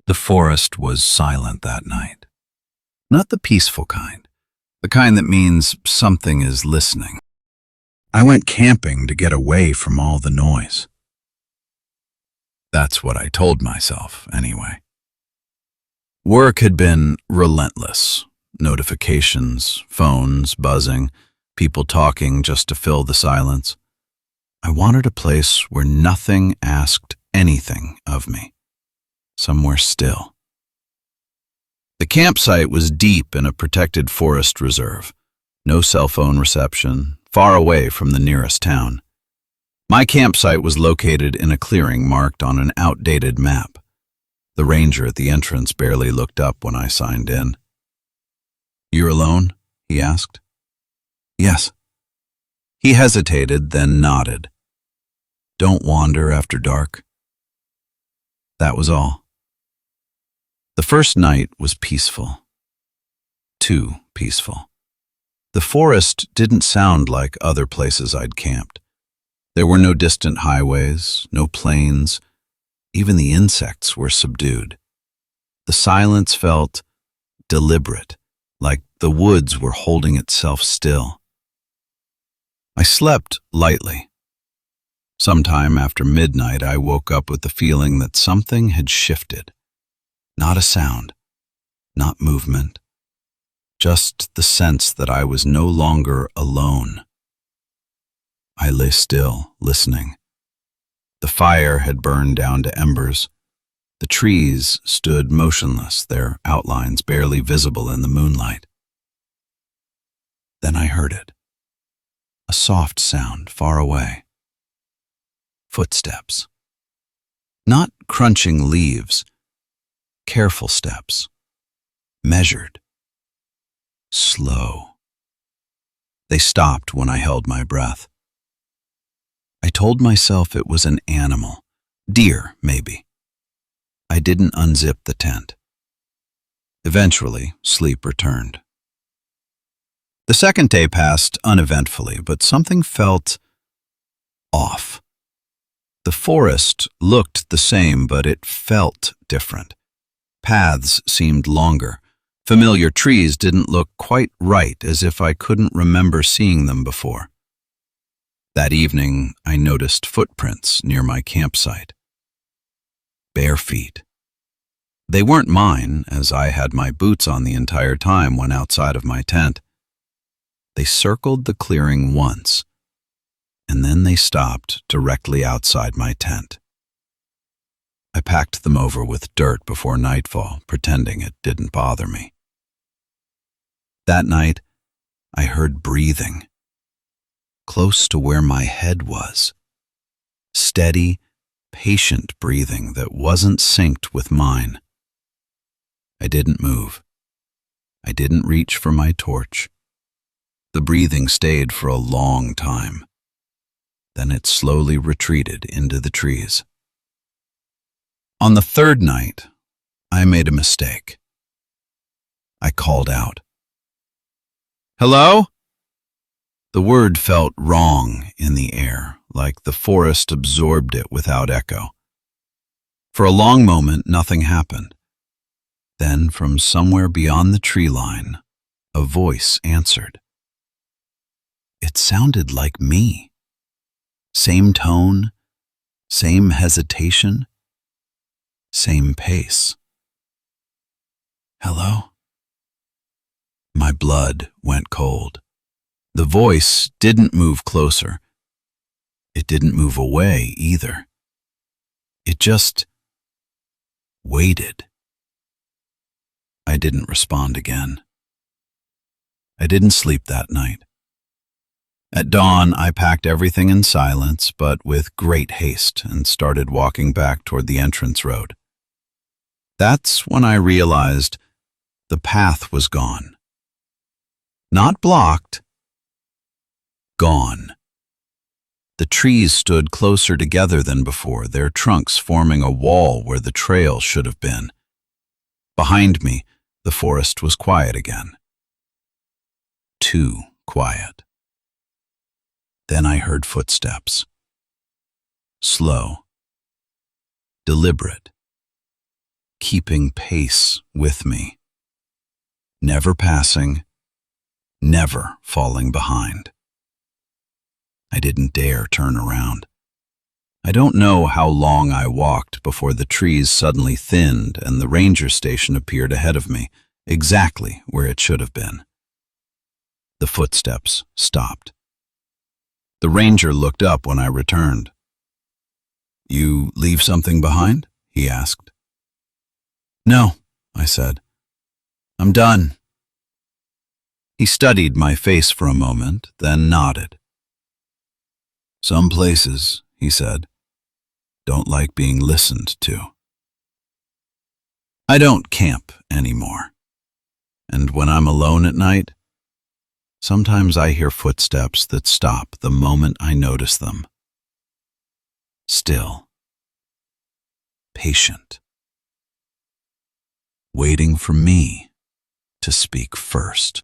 The forest was silent that night. Not the peaceful kind, the kind that means something is listening. I went camping to get away from all the noise. That's what I told myself, anyway. Work had been relentless. Notifications, phones buzzing, people talking just to fill the silence. I wanted a place where nothing asked anything of me. Somewhere still. The campsite was deep in a protected forest reserve. No cell phone reception, far away from the nearest town. My campsite was located in a clearing marked on an outdated map. The ranger at the entrance barely looked up when I signed in. "You're alone?" he asked. "Yes." He hesitated, then nodded. "Don't wander after dark." That was all. The first night was peaceful. Too peaceful. The forest didn't sound like other places I'd camped. There were no distant highways, no planes. Even the insects were subdued. The silence felt deliberate, like the woods were holding itself still. I slept lightly. Sometime after midnight, I woke up with the feeling that something had shifted. Not a sound, not movement, just the sense that I was no longer alone. I lay still, listening. The fire had burned down to embers. The trees stood motionless, their outlines barely visible in the moonlight. Then I heard it. A soft sound far away. Footsteps. Not crunching leaves. Careful steps. Measured. Slow. They stopped when I held my breath. I told myself it was an animal. Deer, maybe. I didn't unzip the tent. Eventually, sleep returned. The second day passed uneventfully, but something felt off. The forest looked the same, but it felt different. Paths seemed longer. Familiar trees didn't look quite right, as if I couldn't remember seeing them before. That evening, I noticed footprints near my campsite. Bare feet. They weren't mine, as I had my boots on the entire time when outside of my tent. They circled the clearing once, and then they stopped directly outside my tent. I packed them over with dirt before nightfall, pretending it didn't bother me. That night, I heard breathing, close to where my head was. Steady, patient breathing that wasn't synced with mine. I didn't move. I didn't reach for my torch. The breathing stayed for a long time. Then it slowly retreated into the trees. On the third night, I made a mistake. I called out. "Hello?" The word felt wrong in the air, like the forest absorbed it without echo. For a long moment, nothing happened. Then, from somewhere beyond the tree line, a voice answered. It sounded like me. Same tone, same hesitation, same pace. "Hello?" My blood went cold. The voice didn't move closer. It didn't move away either. It just waited. I didn't respond again. I didn't sleep that night. At dawn, I packed everything in silence, but with great haste, and started walking back toward the entrance road. That's when I realized the path was gone. Not blocked, gone. The trees stood closer together than before, their trunks forming a wall where the trail should have been. Behind me, the forest was quiet again. Too quiet. Then I heard footsteps. Slow. Deliberate. keeping pace with me, never passing, never falling behind. I didn't dare turn around. I don't know how long I walked before the trees suddenly thinned and the ranger station appeared ahead of me, exactly where it should have been. The footsteps stopped. The ranger looked up when I returned. "You leave something behind?" he asked. "No," I said. "I'm done." He studied my face for a moment, then nodded. "Some places," he said, "don't like being listened to." I don't camp anymore. And when I'm alone at night, sometimes I hear footsteps that stop the moment I notice them. Still, patient, waiting for me to speak first.